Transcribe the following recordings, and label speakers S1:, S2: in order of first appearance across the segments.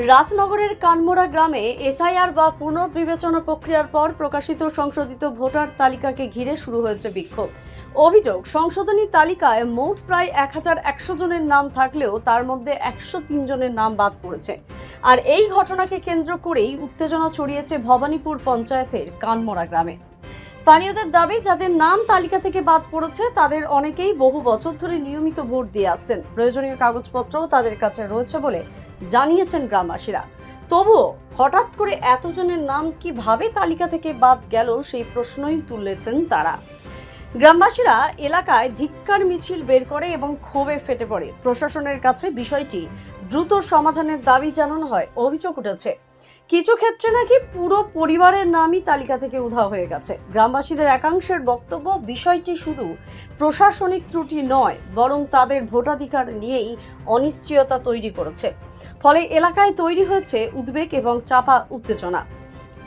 S1: রাজনগরের কানমোড়া গ্রামে এসআইআর বা পুনর্বিবেচনা প্রক্রিয়ার পর প্রকাশিত সংশোধিত ভোটার তালিকাকে ঘিরে শুরু হয়েছে বিক্ষোভ। অভিযোগ, সংশোধনী তালিকায় মোট প্রায় 1100 জনের নাম থাকলেও তার মধ্যে 103 জনের নাম বাদ পড়েছে। আর এই ঘটনাকে কেন্দ্র করেই উত্তেজনা ছড়িয়েছে ভবানীপুর পঞ্চায়েতের কানমোড়া গ্রামে। স্থানীয়দের দাবি, যাদের নাম তালিকা থেকে বাদ পড়েছে তাদের অনেকেই বহু বছর ধরে নিয়মিত ভোট দিয়ে আসছেন, প্রয়োজনীয় কাগজপত্রও তাদের কাছে রয়েছে বলে জানিয়েছেন গ্রামবাসীরা। তবুও হঠাৎ করে এতজনের নাম কিভাবে তালিকা থেকে বাদ গেল সেই প্রশ্নই তুলেছেন তারা। গ্রামবাসীরা এলাকায় ধিক্কার মিছিল বের করে এবং ক্ষোভে ফেটে পড়ে। প্রশাসনের কাছে বিষয়টি দ্রুত সমাধানের দাবি জানানো হয়। অভিযোগ উঠেছে, কিছু ক্ষেত্রে নাকি পুরো পরিবারের নামই তালিকা থেকে উধাও হয়ে গেছে। গ্রামবাসীদের একাংশের বক্তব্য, বিষয়টি শুধু প্রশাসনিক ত্রুটি নয়, বরং তাদের ভোটাধিকার নিয়েই অনিশ্চয়তা তৈরি করেছে। ফলে এলাকায় তৈরি হয়েছে উদ্বেগ এবং চাপা উত্তেজনা।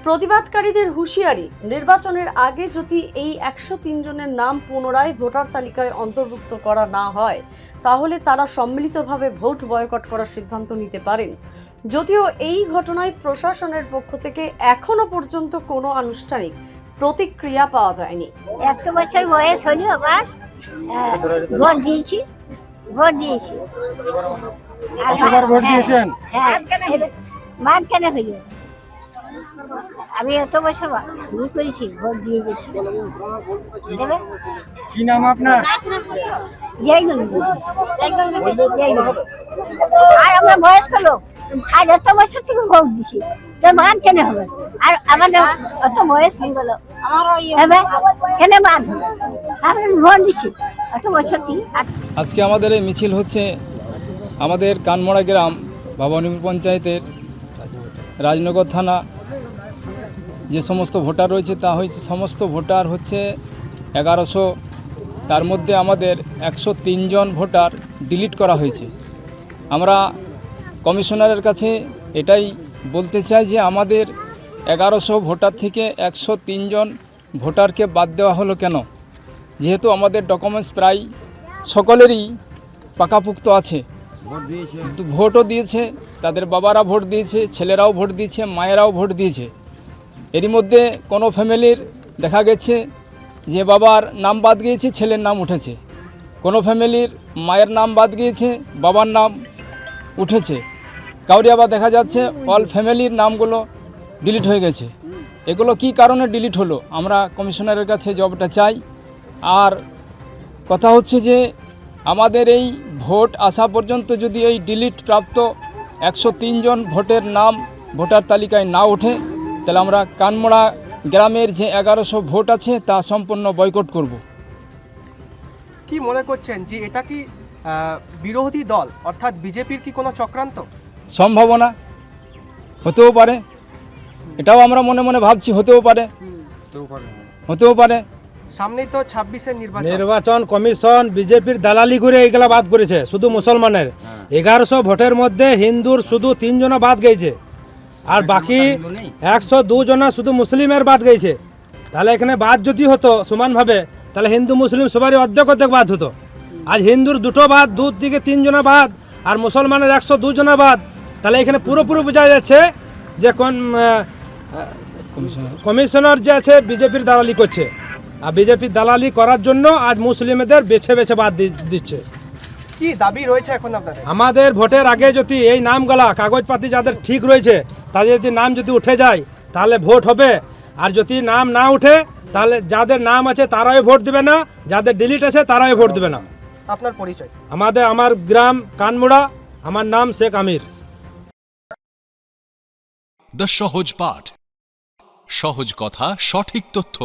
S1: প্রতিবাদকারীদের হুঁশিয়ারি, নির্বাচনের আগে যদি এই 103 জনের নাম পুনরায় ভোটার তালিকায় অন্তর্ভুক্ত করা না হয় তাহলে তারা সম্মিলিতভাবে ভোট বয়কট করার সিদ্ধান্ত নিতে পারেন। যদিও এই ঘটনায় প্রশাসনের পক্ষ থেকে এখনো পর্যন্ত কোনো আনুষ্ঠানিক প্রতিক্রিয়া পাওয়া যায়নি।
S2: 100 বছর বয়স হলো আমার, ভোট দিয়েছি।
S3: কতবার ভোট দিয়েছেন?
S2: বাদ কেন হইল? আমি এত বছর শুরু করেছি, ভোট দিয়ে গেছি।
S3: কি নাম আপনার?
S2: আর আমরা বয়স্ক লোক, আর এত বছর থেকে ভোট দিছি, তো বাদ কেন হবে? আর আমাদের অত বয়স হয়ে গেল, কেন বাদ হবে? আমরা ভোট দিছি এত বছর থেকে।
S4: আজকে আমাদের এই মিছিল হচ্ছে আমাদের কানমোড়া গ্রাম ভবানীপুর পঞ্চায়েতের রাজনগর থানা। যে সমস্ত ভোটার রয়েছে তা হয়েছে সমস্ত ভোটার হচ্ছে 1100। তার মধ্যে আমাদের 103 জন ভোটার ডিলিট করা হয়েছে। আমরা কমিশনারের কাছে এটাই বলতে চাই যে আমাদের 1100 ভোটার থেকে 103 জন ভোটারকে বাদ দেওয়া হলো কেন? যেহেতু আমাদের ডকুমেন্টস প্রায় সকলেরই পাকাপুক্ত আছে, ভোটও দিয়েছে, তাদের বাবারা ভোট দিয়েছে, ছেলেরাও ভোট দিয়েছে, মায়েরাও ভোট দিয়েছে। এরই মধ্যে কোনো ফ্যামিলির দেখা গেছে যে বাবার নাম বাদ গিয়েছে, ছেলের নাম উঠেছে। কোনো ফ্যামিলির মায়ের নাম বাদ গিয়েছে, বাবার নাম উঠেছে। কাউরি আবার দেখা যাচ্ছে অল ফ্যামিলির নামগুলো ডিলিট হয়ে গেছে। এগুলো কি কারণে ডিলিট হলো আমরা কমিশনারের কাছে জবাবটা চাই। আর কথা হচ্ছে যে আমাদের এই ভোট আসা পর্যন্ত যদি এই ডিলিট প্রাপ্ত 103 জন ভোটের নাম ভোটার তালিকায় না ওঠে তাহলে আমরা কানমোড়া গ্রামের যে 1100 ভোট আছে তা সম্পূর্ণ বয়কট করব।
S5: কি মনে করছেন যে এটা কি বিরোধী দল অর্থাৎ বিজেপির কি কোনো চক্রান্ত?
S4: সম্ভাবনা হতেও পারে, এটাও আমরা মনে মনে ভাবছি, হতেও পারে।
S5: সামনেই তো 26-এর
S3: নির্বাচন কমিশন বিজেপির দালালি করে এইগুলা বাদ করেছে। শুধু মুসলমানের 1100 ভোটের মধ্যে হিন্দুর শুধু 3 জন বাদ গেছে, আর বাকি 102 জন শুধু মুসলিমের বাদ গেছে। তাহলে এখানে বাদ যদি হতো সমানভাবে, তাহলে হিন্দু মুসলিম সবারই অর্ধেক বাদ হতো। আজ হিন্দুর 2 বাদ, 2 থেকে 3 জন বাদ, আর মুসলমানের 102 জন বাদ। তাহলে এখানে পুরোপুরি বোঝা যাচ্ছে যে কোন কমিশনার যে আছে বিজেপির দালালি করছে। আর বিজেপির দালালি করার জন্য আজ মুসলিমদের বেছে বেছে বাদ দিচ্ছে।
S5: কি দাবি রয়েছে এখন আপনাদের?
S3: আমাদের ভোটের আগে যদি এই নামগুলা কাগজপাতি যাদের ঠিক রয়েছে তাদের যদি নাম যদি উঠে যায় তাহলে ভোট হবে। আর যদি নাম না উঠে তাহলে যাদের নাম আছে তারাই ভোট দেবে না, যাদের ডিলিট আছে তারাই ভোট দেবে না।
S5: আপনার পরিচয়?
S3: আমার গ্রাম কানমোড়া, আমার নাম শেখ আমির।
S6: দ্য সহজ পাঠ, সহজ কথা, সঠিক তথ্য।